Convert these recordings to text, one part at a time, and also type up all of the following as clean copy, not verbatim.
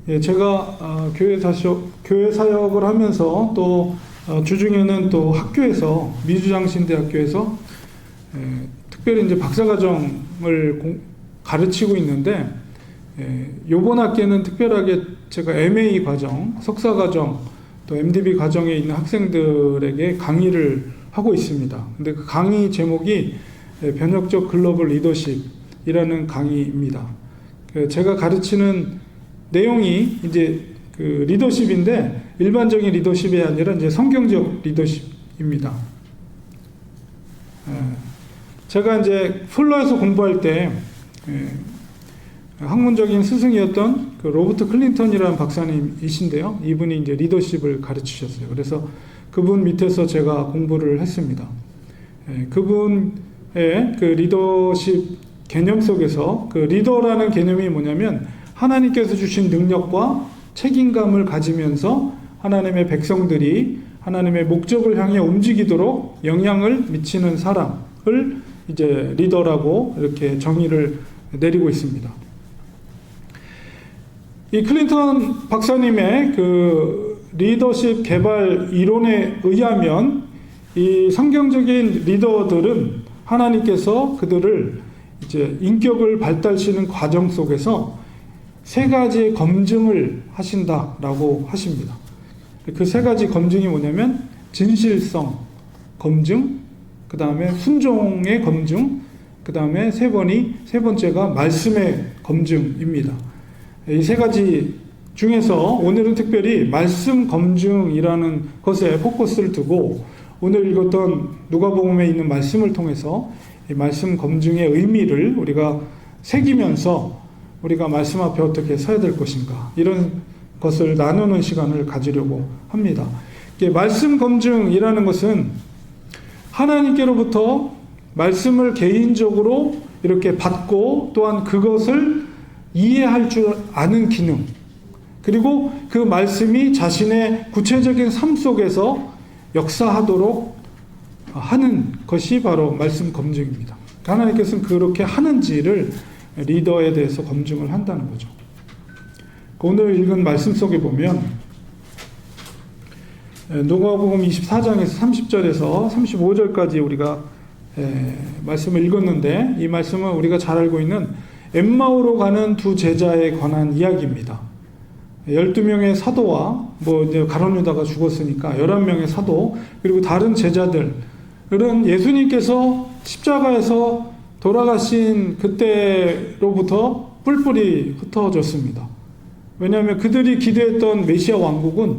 예, 제가 교회 사역을 하면서 또 주중에는 또 학교에서 미주장신대학교에서 특별히 이제 박사과정을 가르치고 있는데 요번 학기에는 특별하게 제가 MA 과정, 석사과정, 또 MDB 과정에 있는 학생들에게 강의를 하고 있습니다. 근데 그 강의 제목이 변혁적 글로벌 리더십이라는 강의입니다. 제가 가르치는 내용이 이제 그 리더십인데 일반적인 리더십이 아니라 이제 성경적 리더십입니다. 제가 이제 플러에서 공부할 때 학문적인 스승이었던 그 로버트 클린턴이라는 박사님이신데요. 이분이 이제 리더십을 가르치셨어요. 그래서 그분 밑에서 제가 공부를 했습니다. 그분의 그 리더십 개념 속에서 그 리더라는 개념이 뭐냐면 하나님께서 주신 능력과 책임감을 가지면서 하나님의 백성들이 하나님의 목적을 향해 움직이도록 영향을 미치는 사람을 이제 리더라고 이렇게 정의를 내리고 있습니다. 이 클린턴 박사님의 그 리더십 개발 이론에 의하면 이 성경적인 리더들은 하나님께서 그들을 이제 인격을 발달시키는 과정 속에서 세 가지의 검증을 하신다라고 하십니다. 그 세 가지 검증이 뭐냐면 진실성 검증, 그 다음에 순종의 검증, 그 다음에 세 번째가 말씀의 검증입니다. 이 세 가지 중에서 오늘은 특별히 말씀 검증이라는 것에 포커스를 두고 오늘 읽었던 누가복음에 있는 말씀을 통해서 이 말씀 검증의 의미를 우리가 새기면서 우리가 말씀 앞에 어떻게 서야 될 것인가 이런 것을 나누는 시간을 가지려고 합니다. 말씀 검증이라는 것은 하나님께로부터 말씀을 개인적으로 이렇게 받고 또한 그것을 이해할 줄 아는 기능, 그리고 그 말씀이 자신의 구체적인 삶 속에서 역사하도록 하는 것이 바로 말씀 검증입니다. 하나님께서는 그렇게 하는지를 리더에 대해서 검증을 한다는 거죠. 오늘 읽은 말씀 속에 보면 누가복음 24장에서 30절에서 35절까지 우리가 말씀을 읽었는데 이 말씀은 우리가 잘 알고 있는 엠마오로 가는 두 제자에 관한 이야기입니다. 12명의 사도와 이제 가룟 유다가 죽었으니까 11명의 사도 그리고 다른 제자들은 예수님께서 십자가에서 돌아가신 그때로부터 뿔뿔이 흩어졌습니다. 왜냐하면 그들이 기대했던 메시아 왕국은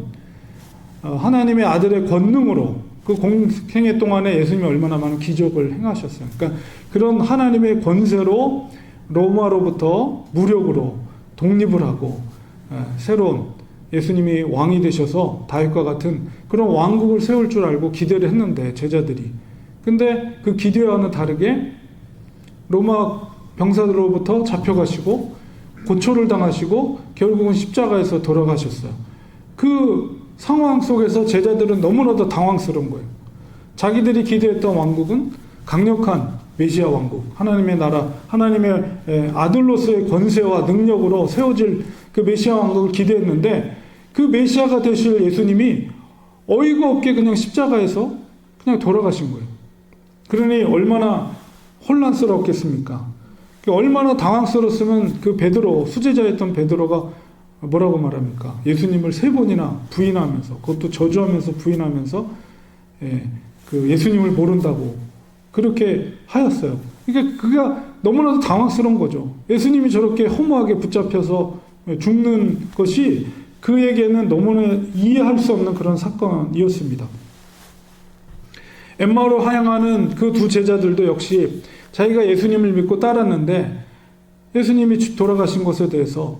하나님의 아들의 권능으로 그 공생애 동안에 예수님이 얼마나 많은 기적을 행하셨어요. 그러니까 그런 하나님의 권세로 로마로부터 무력으로 독립을 하고 새로운 예수님이 왕이 되셔서 다윗과 같은 그런 왕국을 세울 줄 알고 기대를 했는데 제자들이 근데 그 기대와는 다르게 로마 병사들로부터 잡혀가시고 고초를 당하시고 결국은 십자가에서 돌아가셨어요. 그 상황 속에서 제자들은 너무나도 당황스러운 거예요. 자기들이 기대했던 왕국은 강력한 메시아 왕국, 하나님의 나라, 하나님의 아들로서의 권세와 능력으로 세워질 그 메시아 왕국을 기대했는데 그 메시아가 되실 예수님이 어이가 없게 그냥 십자가에서 그냥 돌아가신 거예요. 그러니 얼마나 혼란스러웠겠습니까? 얼마나 당황스러웠으면 그 베드로, 수제자였던 베드로가 뭐라고 말합니까? 예수님을 3번이나 부인하면서, 그것도 저주하면서 부인하면서 그 예수님을 모른다고 그렇게 하였어요. 그러니까 그가 너무나도 당황스러운 거죠. 예수님이 저렇게 허무하게 붙잡혀서 죽는 것이 그에게는 너무나 이해할 수 없는 그런 사건이었습니다. 엠마오로 향하는 그 두 제자들도 역시 자기가 예수님을 믿고 따랐는데 예수님이 돌아가신 것에 대해서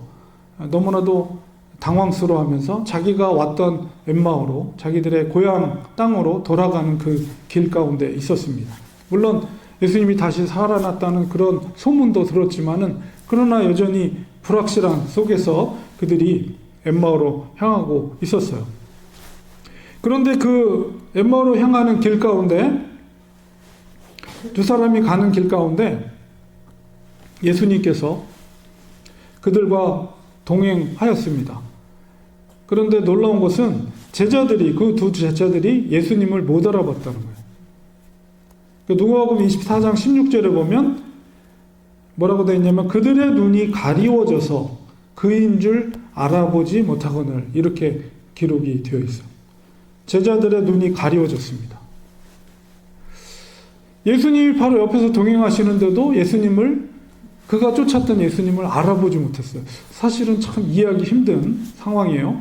너무나도 당황스러워하면서 자기가 왔던 엠마오로 자기들의 고향 땅으로 돌아가는 그 길 가운데 있었습니다. 물론 예수님이 다시 살아났다는 그런 소문도 들었지만은 그러나 여전히 불확실한 속에서 그들이 엠마오로 향하고 있었어요. 그런데 그 엠마오로 향하는 길 가운데 두 사람이 가는 길 가운데 예수님께서 그들과 동행하였습니다. 그런데 놀라운 것은 제자들이, 그 두 제자들이 예수님을 못 알아봤다는 거예요. 누가복음 24장 16절에 보면 뭐라고 되어 있냐면 그들의 눈이 가리워져서 그인 줄 알아보지 못하거늘, 이렇게 기록이 되어 있어요. 제자들의 눈이 가리워졌습니다. 예수님이 바로 옆에서 동행하시는데도 그가 쫓았던 예수님을 알아보지 못했어요. 사실은 참 이해하기 힘든 상황이에요.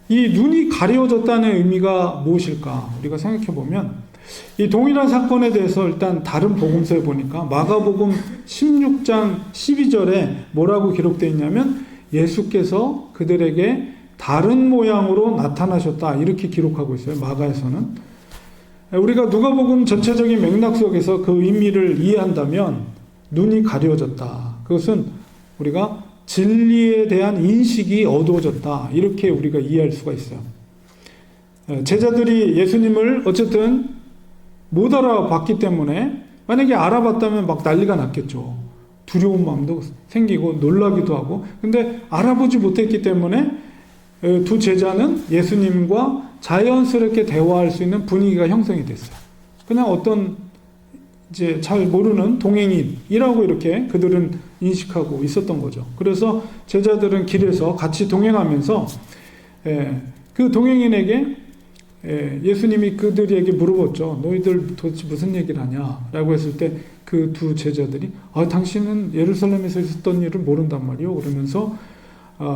이 눈이 가려워졌다는 의미가 무엇일까? 우리가 생각해 보면 이 동일한 사건에 대해서 일단 다른 복음서에 보니까 마가복음 16장 12절에 뭐라고 기록되어 있냐면 예수께서 그들에게 다른 모양으로 나타나셨다, 이렇게 기록하고 있어요. 마가에서는. 우리가 누가복음 전체적인 맥락 속에서 그 의미를 이해한다면 눈이 가려워졌다, 그것은 우리가 진리에 대한 인식이 어두워졌다, 이렇게 우리가 이해할 수가 있어요. 제자들이 예수님을 어쨌든 못 알아봤기 때문에, 만약에 알아봤다면 막 난리가 났겠죠. 두려운 마음도 생기고 놀라기도 하고. 근데 알아보지 못했기 때문에 두 제자는 예수님과 자연스럽게 대화할 수 있는 분위기가 형성이 됐어요. 그냥 어떤 이제 잘 모르는 동행인이라고 이렇게 그들은 인식하고 있었던 거죠. 그래서 제자들은 길에서 같이 동행하면서 그 동행인에게 예수님이 그들에게 물어봤죠. 너희들 도대체 무슨 얘기를 하냐? 라고 했을 때 그 두 제자들이 당신은 예루살렘에서 있었던 일을 모른단 말이요. 그러면서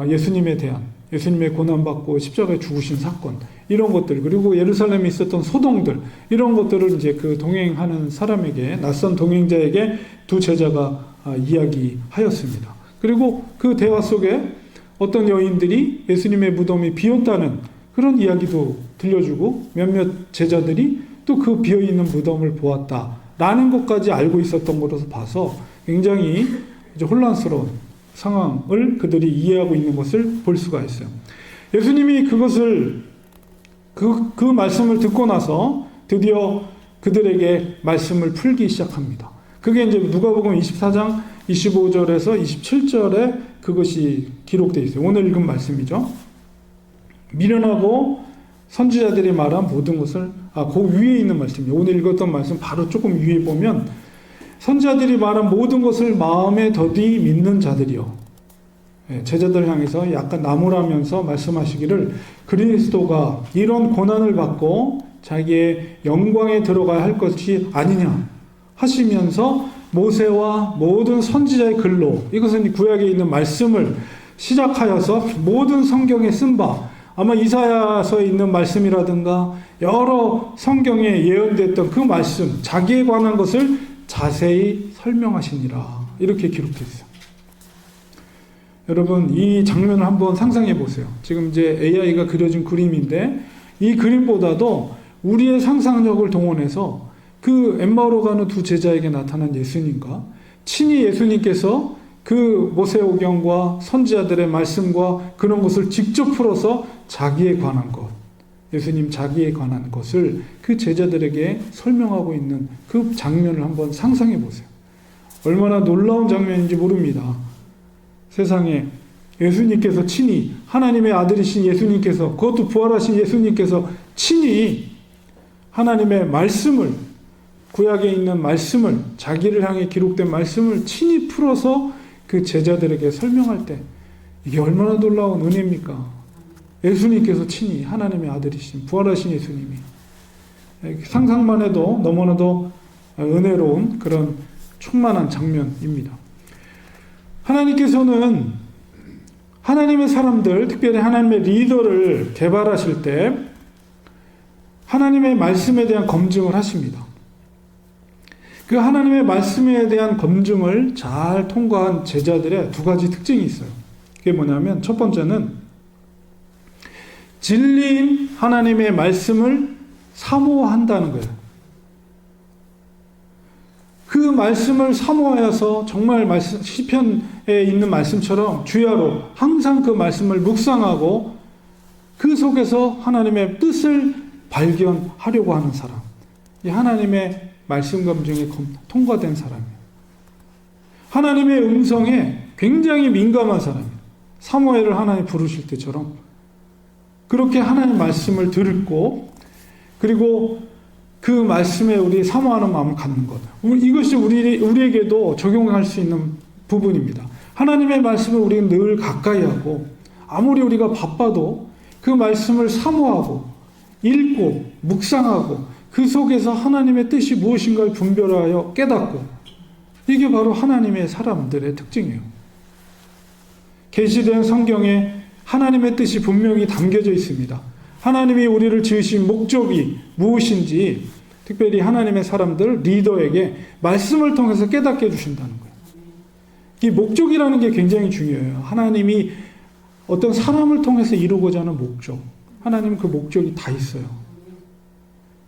예수님의 고난받고 십자가에 죽으신 사건, 이런 것들, 그리고 예루살렘에 있었던 소동들, 이런 것들을 이제 그 동행하는 사람에게, 낯선 동행자에게 두 제자가 이야기하였습니다. 그리고 그 대화 속에 어떤 여인들이 예수님의 무덤이 비었다는 그런 이야기도 들려주고, 몇몇 제자들이 또 그 비어있는 무덤을 보았다라는 것까지 알고 있었던 것으로 봐서 굉장히 이제 혼란스러운 상황을 그들이 이해하고 있는 것을 볼 수가 있어요. 예수님이 그 말씀을 듣고 나서 드디어 그들에게 말씀을 풀기 시작합니다. 그게 이제 누가복음 24장 25절에서 27절에 그것이 기록되어 있어요. 오늘 읽은 말씀이죠. 미련하고 선지자들이 말한 모든 것을, 그 위에 있는 말씀이에요. 오늘 읽었던 말씀 바로 조금 위에 보면 선지자들이 말한 모든 것을 마음에 더디 믿는 자들이요. 제자들 향해서 약간 나무라면서 말씀하시기를 그리스도가 이런 고난을 받고 자기의 영광에 들어가야 할 것이 아니냐 하시면서 모세와 모든 선지자의 글로, 이것은 구약에 있는 말씀을 시작하여서 모든 성경에 쓴 바, 아마 이사야서에 있는 말씀이라든가 여러 성경에 예언됐던 그 말씀, 자기에 관한 것을 자세히 설명하시니라, 이렇게 기록되어 있어요. 여러분, 이 장면을 한번 상상해 보세요. 지금 이제 AI가 그려진 그림인데 이 그림보다도 우리의 상상력을 동원해서 그 엠마오로 가는 두 제자에게 나타난 예수님과 친히 예수님께서 그 모세오경과 선지자들의 말씀과 그런 것을 직접 풀어서 자기에 관한 것, 예수님 자기에 관한 것을 그 제자들에게 설명하고 있는 그 장면을 한번 상상해 보세요. 얼마나 놀라운 장면인지 모릅니다. 세상에 예수님께서 친히, 하나님의 아들이신 예수님께서, 그것도 부활하신 예수님께서 친히 하나님의 말씀을, 구약에 있는 말씀을, 자기를 향해 기록된 말씀을 친히 풀어서 그 제자들에게 설명할 때 이게 얼마나 놀라운 은혜입니까? 예수님께서 친히, 하나님의 아들이신 부활하신 예수님이, 상상만 해도 너무나도 은혜로운 그런 충만한 장면입니다. 하나님께서는 하나님의 사람들, 특별히 하나님의 리더를 개발하실 때 하나님의 말씀에 대한 검증을 하십니다. 그 하나님의 말씀에 대한 검증을 잘 통과한 제자들의 두 가지 특징이 있어요. 그게 뭐냐면, 첫 번째는 진리인 하나님의 말씀을 사모한다는 거예요. 그 말씀을 사모하여서 정말 시편에 있는 말씀처럼 주야로 항상 그 말씀을 묵상하고 그 속에서 하나님의 뜻을 발견하려고 하는 사람, 이 하나님의 말씀 검증에 통과된 사람이에요. 하나님의 음성에 굉장히 민감한 사람이에요. 사무엘을 하나님 부르실 때처럼 그렇게 하나님 말씀을 듣고 그리고 그 말씀에 우리 사모하는 마음을 갖는 것. 이것이 우리에게도 적용할 수 있는 부분입니다. 하나님의 말씀을 우리는 늘 가까이 하고 아무리 우리가 바빠도 그 말씀을 사모하고 읽고 묵상하고 그 속에서 하나님의 뜻이 무엇인가를 분별하여 깨닫고 이게 바로 하나님의 사람들의 특징이에요. 계시된 성경에 하나님의 뜻이 분명히 담겨져 있습니다. 하나님이 우리를 지으신 목적이 무엇인지 특별히 하나님의 사람들, 리더에게 말씀을 통해서 깨닫게 해주신다는 거예요. 이 목적이라는 게 굉장히 중요해요. 하나님이 어떤 사람을 통해서 이루고자 하는 목적. 하나님은 그 목적이 다 있어요.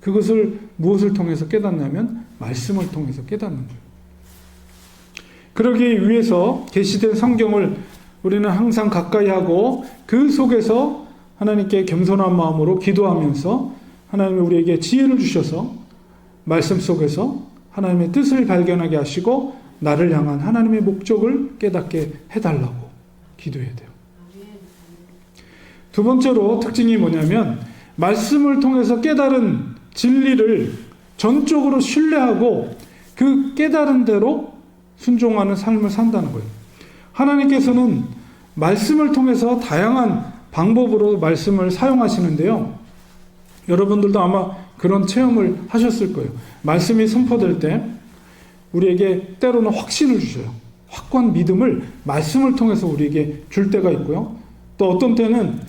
그것을 무엇을 통해서 깨닫냐면 말씀을 통해서 깨닫는 거예요. 그러기 위해서 계시된 성경을 우리는 항상 가까이 하고 그 속에서 하나님께 겸손한 마음으로 기도하면서 하나님이 우리에게 지혜를 주셔서 말씀 속에서 하나님의 뜻을 발견하게 하시고 나를 향한 하나님의 목적을 깨닫게 해달라고 기도해야 돼요. 두 번째로 특징이 뭐냐면 말씀을 통해서 깨달은 진리를 전적으로 신뢰하고 그 깨달은 대로 순종하는 삶을 산다는 거예요. 하나님께서는 말씀을 통해서 다양한 방법으로 말씀을 사용하시는데요. 여러분들도 아마 그런 체험을 하셨을 거예요. 말씀이 선포될 때 우리에게 때로는 확신을 주셔요. 확고한 믿음을 말씀을 통해서 우리에게 줄 때가 있고요. 또 어떤 때는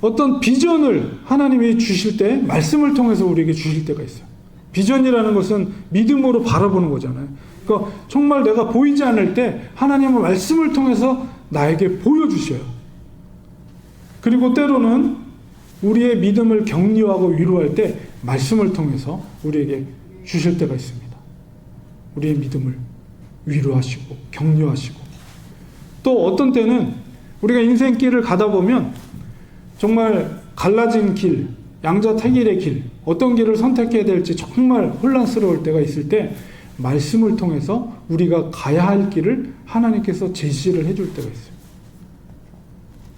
어떤 비전을 하나님이 주실 때 말씀을 통해서 우리에게 주실 때가 있어요. 비전이라는 것은 믿음으로 바라보는 거잖아요. 그러니까 정말 내가 보이지 않을 때 하나님은 말씀을 통해서 나에게 보여주셔요. 그리고 때로는 우리의 믿음을 격려하고 위로할 때 말씀을 통해서 우리에게 주실 때가 있습니다. 우리의 믿음을 위로하시고 격려하시고 또 어떤 때는 우리가 인생길을 가다 보면 정말 갈라진 길, 양자택일의 길, 어떤 길을 선택해야 될지 정말 혼란스러울 때가 있을 때 말씀을 통해서 우리가 가야 할 길을 하나님께서 제시를 해줄 때가 있어요.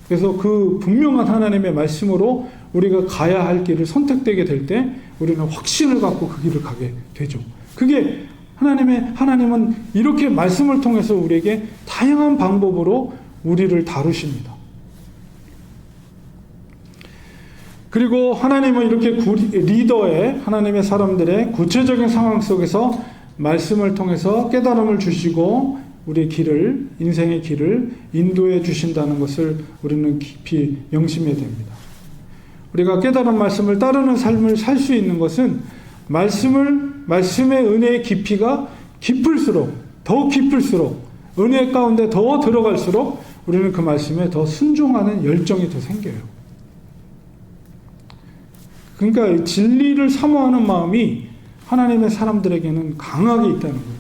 그래서 그 분명한 하나님의 말씀으로 우리가 가야 할 길을 선택되게 될 때 우리는 확신을 갖고 그 길을 가게 되죠. 그게 하나님은 이렇게 말씀을 통해서 우리에게 다양한 방법으로 우리를 다루십니다. 그리고 하나님은 이렇게 리더의 하나님의 사람들의 구체적인 상황 속에서 말씀을 통해서 깨달음을 주시고 우리의 길을, 인생의 길을 인도해 주신다는 것을 우리는 깊이 명심해야 됩니다. 우리가 깨달은 말씀을 따르는 삶을 살 수 있는 것은 말씀의 은혜의 깊이가 더 깊을수록 은혜 가운데 더 들어갈수록 우리는 그 말씀에 더 순종하는 열정이 더 생겨요. 그러니까 진리를 사모하는 마음이 하나님의 사람들에게는 강하게 있다는 거예요.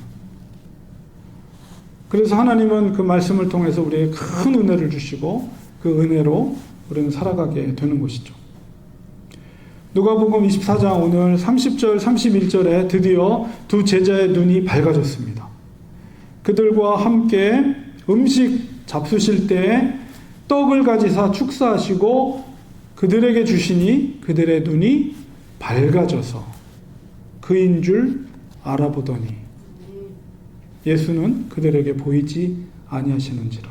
그래서 하나님은 그 말씀을 통해서 우리에게 큰 은혜를 주시고 그 은혜로 우리는 살아가게 되는 것이죠. 누가복음 24장 오늘 30절 31절에 드디어 두 제자의 눈이 밝아졌습니다. 그들과 함께 음식 잡수실 때 떡을 가지사 축사하시고 그들에게 주시니 그들의 눈이 밝아져서 그인 줄 알아보더니 예수는 그들에게 보이지 아니하시는지라.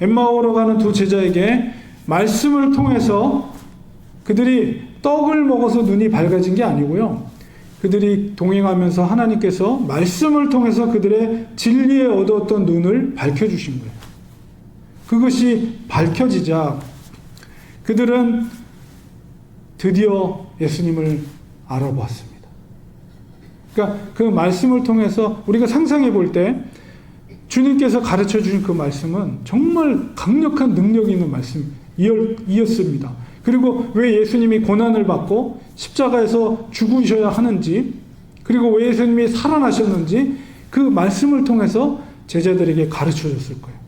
엠마오로 가는 두 제자에게 말씀을 통해서 그들이 떡을 먹어서 눈이 밝아진 게 아니고요. 그들이 동행하면서 하나님께서 말씀을 통해서 그들의 진리에 얻었던 눈을 밝혀주신 거예요. 그것이 밝혀지자 그들은 드디어 예수님을 알아보았습니다. 그러니까 그 말씀을 통해서 우리가 상상해 볼 때 주님께서 가르쳐 주신 그 말씀은 정말 강력한 능력이 있는 말씀이었습니다. 그리고 왜 예수님이 고난을 받고 십자가에서 죽으셔야 하는지, 그리고 왜 예수님이 살아나셨는지 그 말씀을 통해서 제자들에게 가르쳐 줬을 거예요.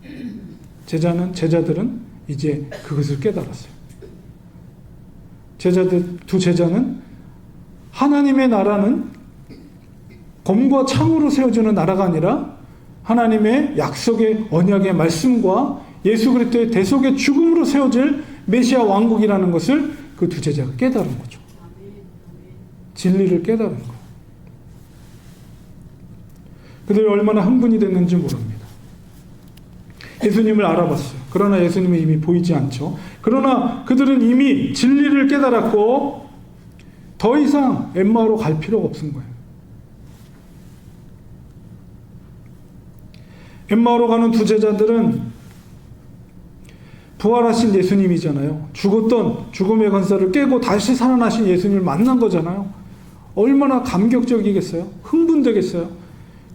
제자들은 이제 그것을 깨달았어요. 두 제자는 하나님의 나라는 검과 창으로 세워주는 나라가 아니라 하나님의 약속의 언약의 말씀과 예수 그리스도의 대속의 죽음으로 세워질 메시아 왕국이라는 것을 그 두 제자가 깨달은 거죠. 진리를 깨달은 거예요. 그들이 얼마나 흥분이 됐는지 모릅니다. 예수님을 알아봤어요. 그러나 예수님은 이미 보이지 않죠. 그러나 그들은 이미 진리를 깨달았고 더 이상 엠마오로 갈 필요가 없은 거예요. 엠마오로 가는 두 제자들은 부활하신 예수님이잖아요. 죽었던 죽음의 권세를 깨고 다시 살아나신 예수님을 만난 거잖아요. 얼마나 감격적이겠어요? 흥분되겠어요?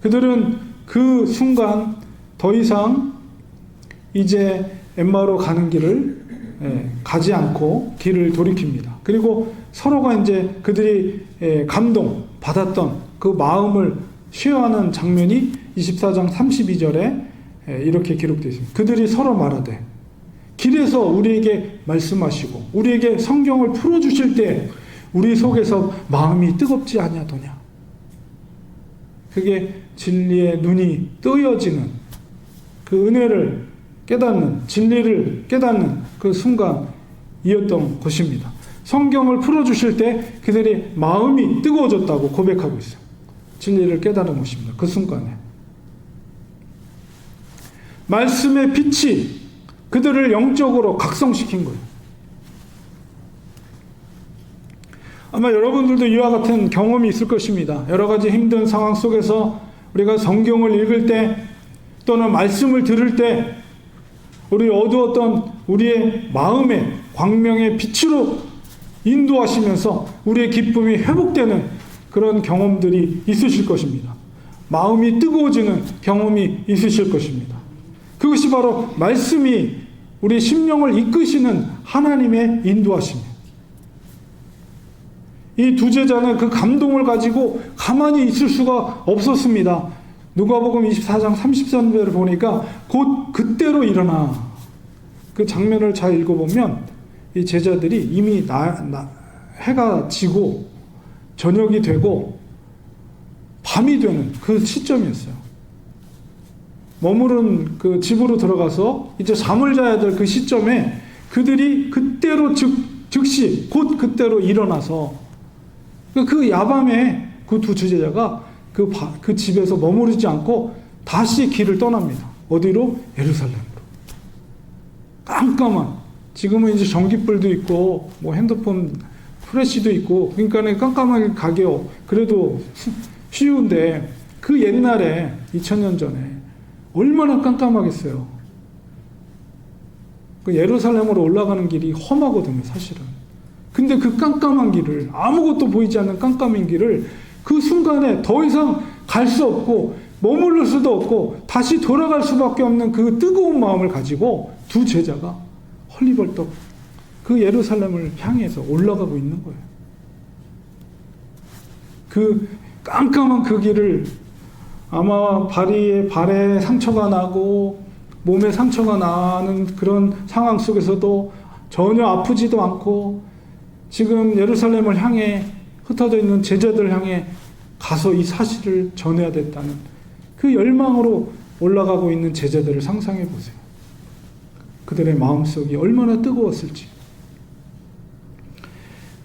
그들은 그 순간 더 이상 이제 엠마오로 가는 길을 가지 않고 길을 돌이킵니다. 그리고 서로가 이제 그들이 감동 받았던 그 마음을 쉐어하는 장면이 24장 32절에 이렇게 기록되어 있습니다. 그들이 서로 말하되 길에서 우리에게 말씀하시고 우리에게 성경을 풀어주실 때 우리 속에서 마음이 뜨겁지 아니하더냐. 그게 진리의 눈이 뜨여지는 그 은혜를 깨닫는, 진리를 깨닫는 그 순간이었던 것입니다. 성경을 풀어주실 때 그들의 마음이 뜨거워졌다고 고백하고 있어요. 진리를 깨달은 것입니다. 그 순간에. 말씀의 빛이 그들을 영적으로 각성시킨 거예요. 아마 여러분들도 이와 같은 경험이 있을 것입니다. 여러 가지 힘든 상황 속에서 우리가 성경을 읽을 때 또는 말씀을 들을 때 우리 어두웠던 우리의 마음의 광명의 빛으로 인도하시면서 우리의 기쁨이 회복되는 그런 경험들이 있으실 것입니다. 마음이 뜨거워지는 경험이 있으실 것입니다. 그것이 바로 말씀이 우리 심령을 이끄시는 하나님의 인도하심이에요. 이 두 제자는 그 감동을 가지고 가만히 있을 수가 없었습니다. 누가복음 24장 33절을 보니까 곧 그때로 일어나. 그 장면을 잘 읽어보면 이 제자들이 이미 해가 지고 저녁이 되고 밤이 되는 그 시점이었어요. 머무른 그 집으로 들어가서 이제 잠을 자야 될 그 시점에 그들이 그때로 즉시 곧 그때로 일어나서 그 야밤에 그 두 제자가 그 집에서 머무르지 않고 다시 길을 떠납니다. 어디로? 예루살렘으로. 깜깜한. 지금은 이제 전기불도 있고 뭐 핸드폰 프레시도 있고 그러니까 깜깜하게 가게요. 그래도 쉬운데 그 옛날에 2000년 전에 얼마나 깜깜하겠어요. 그 예루살렘으로 올라가는 길이 험하거든요, 사실은. 근데 그 깜깜한 길을, 아무것도 보이지 않는 깜깜한 길을 그 순간에 더 이상 갈 수 없고 머무를 수도 없고 다시 돌아갈 수밖에 없는 그 뜨거운 마음을 가지고 두 제자가 헐리벌떡 그 예루살렘을 향해서 올라가고 있는 거예요. 그 깜깜한 그 길을 아마 발에 상처가 나고 몸에 상처가 나는 그런 상황 속에서도 전혀 아프지도 않고 지금 예루살렘을 향해 흩어져 있는 제자들을 향해 가서 이 사실을 전해야 됐다는 그 열망으로 올라가고 있는 제자들을 상상해 보세요. 그들의 마음속이 얼마나 뜨거웠을지.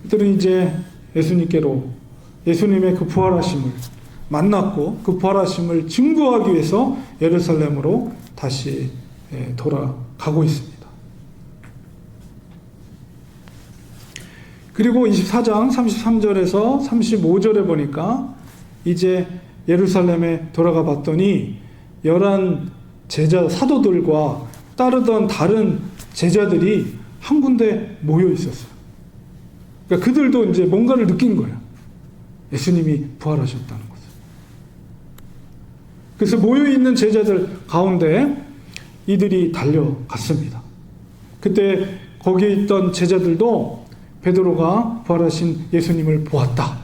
그들은 이제 예수님께로 예수님의 그 부활하심을 만났고 그 부활하심을 증거하기 위해서 예루살렘으로 다시 돌아가고 있습니다. 그리고 24장 33절에서 35절에 보니까 이제 예루살렘에 돌아가 봤더니 11 제자 사도들과 따르던 다른 제자들이 한 군데 모여 있었어요. 그러니까 그들도 이제 뭔가를 느낀 거예요. 예수님이 부활하셨다는 것을. 그래서 모여있는 제자들 가운데 이들이 달려갔습니다. 그때 거기에 있던 제자들도 베드로가 부활하신 예수님을 보았다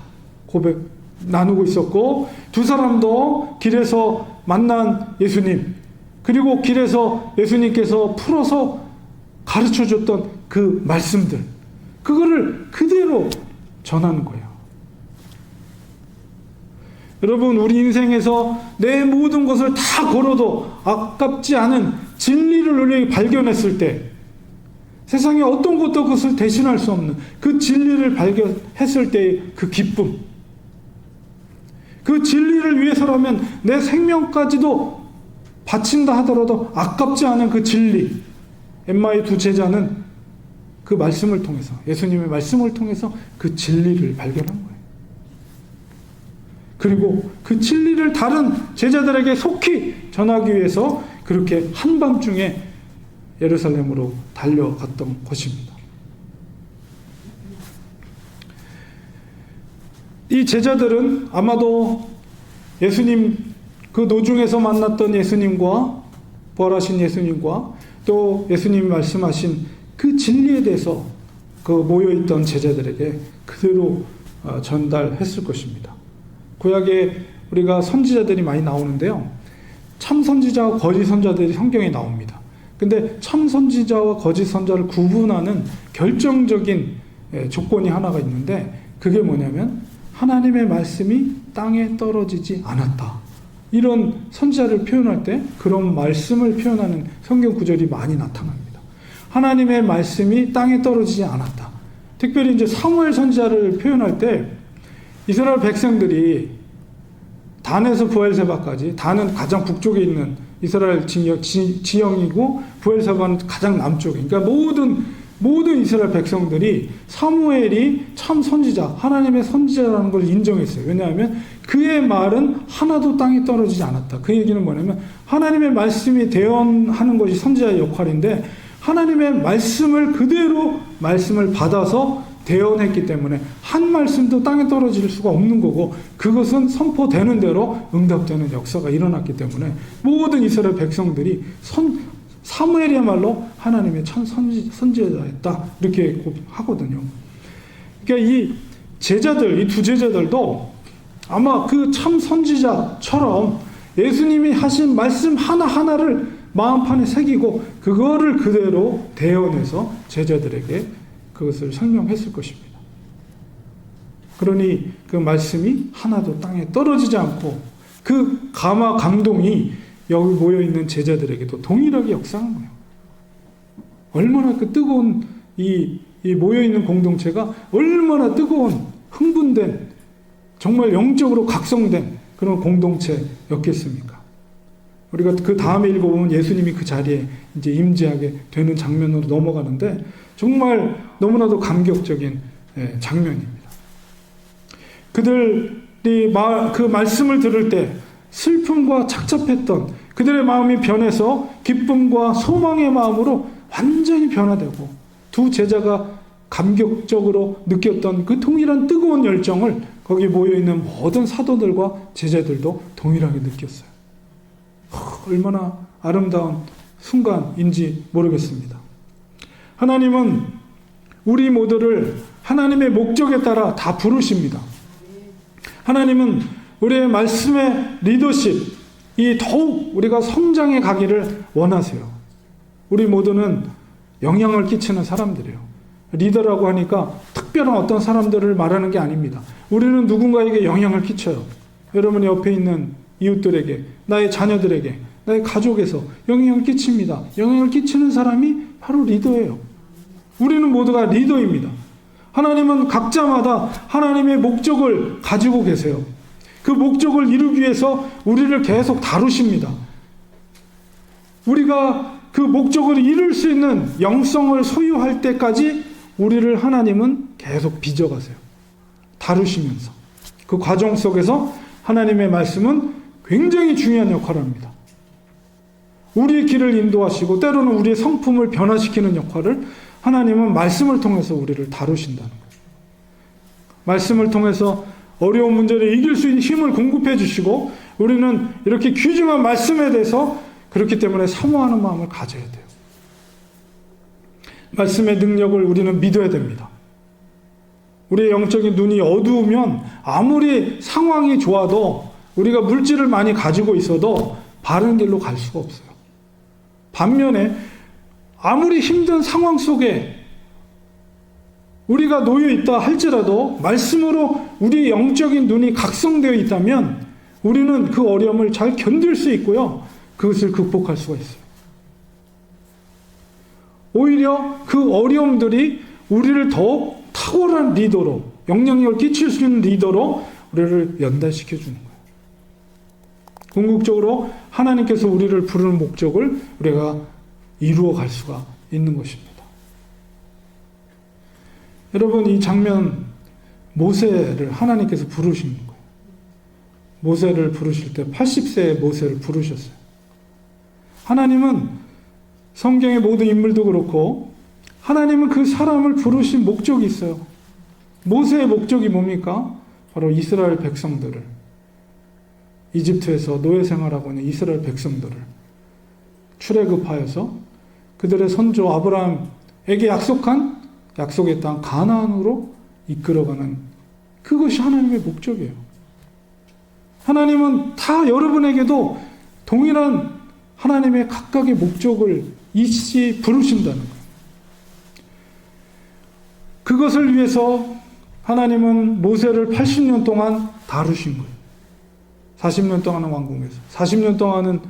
고백 나누고 있었고, 두 사람도 길에서 만난 예수님, 그리고 길에서 예수님께서 풀어서 가르쳐줬던 그 말씀들, 그거를 그대로 전하는 거예요. 여러분, 우리 인생에서 내 모든 것을 다 걸어도 아깝지 않은 진리를 우리에게 발견했을 때, 세상에 어떤 것도 그것을 대신할 수 없는 그 진리를 발견했을 때의 그 기쁨, 그 진리를 위해서라면 내 생명까지도 바친다 하더라도 아깝지 않은 그 진리, 엠마의 두 제자는 그 말씀을 통해서, 예수님의 말씀을 통해서 그 진리를 발견한 거예요. 그리고 그 진리를 다른 제자들에게 속히 전하기 위해서 그렇게 한밤중에 예루살렘으로 달려갔던 것입니다. 이 제자들은 아마도 예수님, 그 노중에서 만났던 예수님과 부활하신 예수님과 또 예수님이 말씀하신 그 진리에 대해서 그 모여있던 제자들에게 그대로 전달했을 것입니다. 구약에 우리가 선지자들이 많이 나오는데요, 참 선지자와 거짓 선지자들이 성경에 나옵니다. 근데 참 선지자와 거짓 선지자를 구분하는 결정적인 조건이 하나가 있는데, 그게 뭐냐면 하나님의 말씀이 땅에 떨어지지 않았다. 이런 선지자를 표현할 때 그런 말씀을 표현하는 성경 구절이 많이 나타납니다. 하나님의 말씀이 땅에 떨어지지 않았다. 특별히 이제 사무엘 선지자를 표현할 때 이스라엘 백성들이 단에서 부엘세바까지, 단은 가장 북쪽에 있는 이스라엘 지형이고 부엘세바는 가장 남쪽에, 그러니까 모든 이스라엘 백성들이 사무엘이 참 선지자, 하나님의 선지자라는 걸 인정했어요. 왜냐하면 그의 말은 하나도 땅에 떨어지지 않았다. 그 얘기는 뭐냐면 하나님의 말씀이 대언하는 것이 선지자의 역할인데, 하나님의 말씀을 그대로 말씀을 받아서 대언했기 때문에 한 말씀도 땅에 떨어질 수가 없는 거고, 그것은 선포되는 대로 응답되는 역사가 일어났기 때문에 모든 이스라엘 백성들이 사무엘이야말로 하나님의 참 선지자였다, 이렇게 하거든요. 그러니까 이 제자들, 이 두 제자들도 아마 그 참 선지자처럼 예수님이 하신 말씀 하나하나를 마음판에 새기고 그거를 그대로 대언해서 제자들에게 그것을 설명했을 것입니다. 그러니 그 말씀이 하나도 땅에 떨어지지 않고 그 감화 감동이 여기 모여있는 제자들에게도 동일하게 역사한 거예요. 얼마나 그 뜨거운 이 모여있는 공동체가 얼마나 뜨거운 흥분된, 정말 영적으로 각성된 그런 공동체였겠습니까? 우리가 그 다음에 읽어보면 예수님이 그 자리에 이제 임재하게 되는 장면으로 넘어가는데 정말 너무나도 감격적인 장면입니다. 그들이 그 말씀을 들을 때 슬픔과 착잡했던 그들의 마음이 변해서 기쁨과 소망의 마음으로 완전히 변화되고, 두 제자가 감격적으로 느꼈던 그 동일한 뜨거운 열정을 거기 모여있는 모든 사도들과 제자들도 동일하게 느꼈어요. 얼마나 아름다운 순간인지 모르겠습니다. 하나님은 우리 모두를 하나님의 목적에 따라 다 부르십니다. 하나님은 우리의 말씀의 리더십이 더욱 우리가 성장해 가기를 원하세요. 우리 모두는 영향을 끼치는 사람들이에요. 리더라고 하니까 특별한 어떤 사람들을 말하는 게 아닙니다. 우리는 누군가에게 영향을 끼쳐요. 여러분 옆에 있는 이웃들에게, 나의 자녀들에게, 나의 가족에서 영향을 끼칩니다. 영향을 끼치는 사람이 바로 리더예요. 우리는 모두가 리더입니다. 하나님은 각자마다 하나님의 목적을 가지고 계세요. 그 목적을 이루기 위해서 우리를 계속 다루십니다. 우리가 그 목적을 이룰 수 있는 영성을 소유할 때까지 우리를 하나님은 계속 빚어가세요. 다루시면서. 그 과정 속에서 하나님의 말씀은 굉장히 중요한 역할을 합니다. 우리의 길을 인도하시고 때로는 우리의 성품을 변화시키는 역할을 하나님은 말씀을 통해서 우리를 다루신다는 거예요. 말씀을 통해서 어려운 문제를 이길 수 있는 힘을 공급해 주시고, 우리는 이렇게 귀중한 말씀에 대해서 그렇기 때문에 사모하는 마음을 가져야 돼요. 말씀의 능력을 우리는 믿어야 됩니다. 우리의 영적인 눈이 어두우면 아무리 상황이 좋아도, 우리가 물질을 많이 가지고 있어도 바른 길로 갈 수가 없어요. 반면에 아무리 힘든 상황 속에 우리가 놓여 있다 할지라도 말씀으로 우리의 영적인 눈이 각성되어 있다면 우리는 그 어려움을 잘 견딜 수 있고요, 그것을 극복할 수가 있어요. 오히려 그 어려움들이 우리를 더욱 탁월한 리더로, 영향력을 끼칠 수 있는 리더로 우리를 연단시켜 주는 거예요. 궁극적으로 하나님께서 우리를 부르는 목적을 우리가 이루어 갈 수가 있는 것입니다. 여러분, 이 장면, 모세를 하나님께서 부르신 거예요. 모세를 부르실 때 80세의 모세를 부르셨어요. 하나님은 성경의 모든 인물도 그렇고 하나님은 그 사람을 부르신 목적이 있어요. 모세의 목적이 뭡니까? 바로 이스라엘 백성들을, 이집트에서 노예 생활하고 있는 이스라엘 백성들을 출애굽하여서 그들의 선조 아브라함에게 약속한 약속의 땅 가나안으로 이끌어가는, 그것이 하나님의 목적이에요. 하나님은 다 여러분에게도 동일한 하나님의 각각의 목적을 일시 부르신다는 거예요. 그것을 위해서 하나님은 모세를 80년 동안 다루신 거예요. 40년 동안은 왕궁에서, 40년 동안은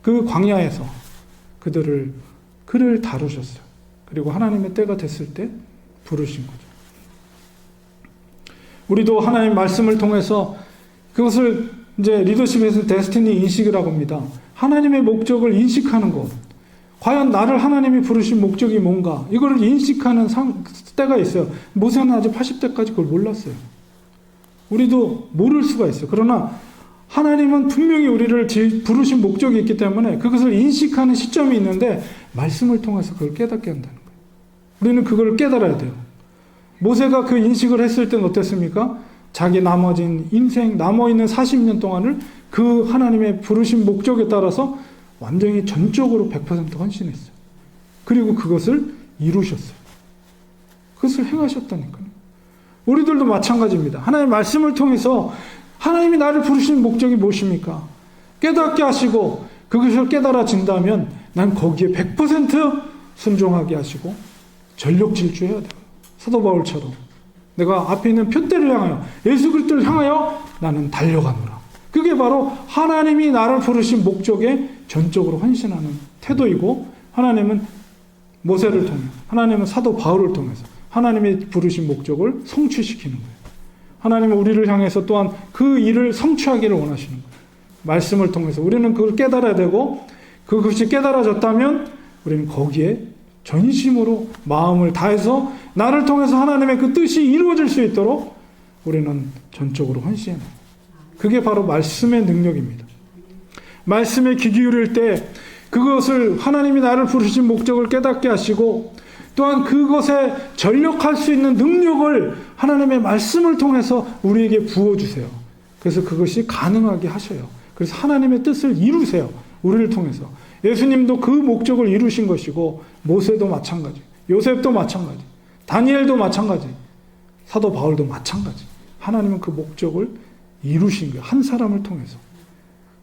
그 광야에서 그를 다루셨어요. 그리고 하나님의 때가 됐을 때 부르신 거죠. 우리도 하나님 말씀을 통해서 그것을 이제 리더십에서 데스티니 인식이라고 합니다. 하나님의 목적을 인식하는 것. 과연 나를 하나님이 부르신 목적이 뭔가, 이거를 인식하는 때가 있어요. 모세는 아직 80대까지 그걸 몰랐어요. 우리도 모를 수가 있어요. 그러나 하나님은 분명히 우리를 부르신 목적이 있기 때문에 그것을 인식하는 시점이 있는데 말씀을 통해서 그걸 깨닫게 한다는 거예요. 우리는 그걸 깨달아야 돼요. 모세가 그 인식을 했을 때는 어땠습니까? 자기 남아진 인생, 남아있는 40년 동안을 그 하나님의 부르신 목적에 따라서 완전히 전적으로 100% 헌신했어요. 그리고 그것을 이루셨어요. 그것을 행하셨다니까요. 우리들도 마찬가지입니다. 하나님의 말씀을 통해서 하나님이 나를 부르신 목적이 무엇입니까? 깨닫게 하시고 그것을 깨달아진다면 난 거기에 100% 순종하게 하시고 전력 질주해야 돼요. 사도 바울처럼 내가 앞에 있는 표대를 향하여, 예수 그리스도를 향하여 나는 달려가노라. 그게 바로 하나님이 나를 부르신 목적에 전적으로 헌신하는 태도이고, 하나님은 모세를 통해, 하나님은 사도 바울을 통해서 하나님이 부르신 목적을 성취시키는 거예요. 하나님은 우리를 향해서 또한 그 일을 성취하기를 원하시는 거예요. 말씀을 통해서 우리는 그걸 깨달아야 되고, 그것이 깨달아졌다면 우리는 거기에 전심으로 마음을 다해서 나를 통해서 하나님의 그 뜻이 이루어질 수 있도록 우리는 전적으로 헌신해요. 그게 바로 말씀의 능력입니다. 말씀에 귀 기울일 때 그것을, 하나님이 나를 부르신 목적을 깨닫게 하시고 또한 그것에 전력할 수 있는 능력을 하나님의 말씀을 통해서 우리에게 부어주세요. 그래서 그것이 가능하게 하셔요. 그래서 하나님의 뜻을 이루세요. 우리를 통해서. 예수님도 그 목적을 이루신 것이고, 모세도 마찬가지, 요셉도 마찬가지, 다니엘도 마찬가지, 사도 바울도 마찬가지. 하나님은 그 목적을 이루신 거예요. 한 사람을 통해서.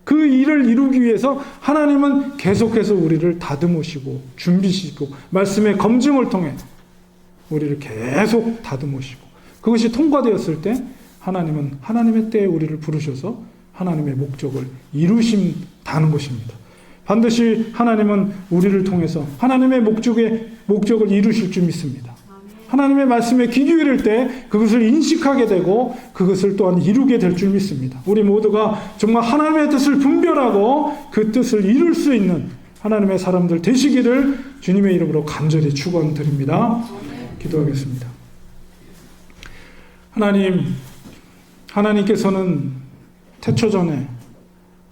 그 일을 이루기 위해서 하나님은 계속해서 우리를 다듬으시고 준비시키고 말씀의 검증을 통해 우리를 계속 다듬으시고, 그것이 통과되었을 때 하나님은 하나님의 때에 우리를 부르셔서 하나님의 목적을 이루신다는 것입니다. 반드시 하나님은 우리를 통해서 하나님의 목적을 이루실 줄 믿습니다. 하나님의 말씀에 귀 기울일 때 그것을 인식하게 되고 그것을 또한 이루게 될 줄 믿습니다. 우리 모두가 정말 하나님의 뜻을 분별하고 그 뜻을 이룰 수 있는 하나님의 사람들 되시기를 주님의 이름으로 간절히 축원드립니다. 기도하겠습니다. 하나님께서는 태초전에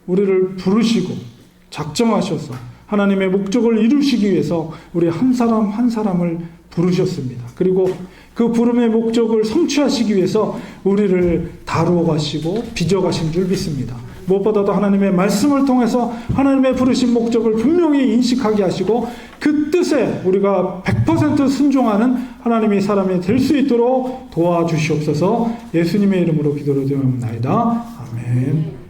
우리를 부르시고 작정하셔서 하나님의 목적을 이루시기 위해서 우리 한 사람 한 사람을 부르셨습니다. 그리고 그 부름의 목적을 성취하시기 위해서 우리를 다루어 가시고 빚어 가신 줄 믿습니다. 무엇보다도 하나님의 말씀을 통해서 하나님의 부르신 목적을 분명히 인식하게 하시고 그 뜻에 우리가 100% 순종하는 하나님의 사람이 될 수 있도록 도와주시옵소서. 예수님의 이름으로 기도를 드리옵나이다. 아멘.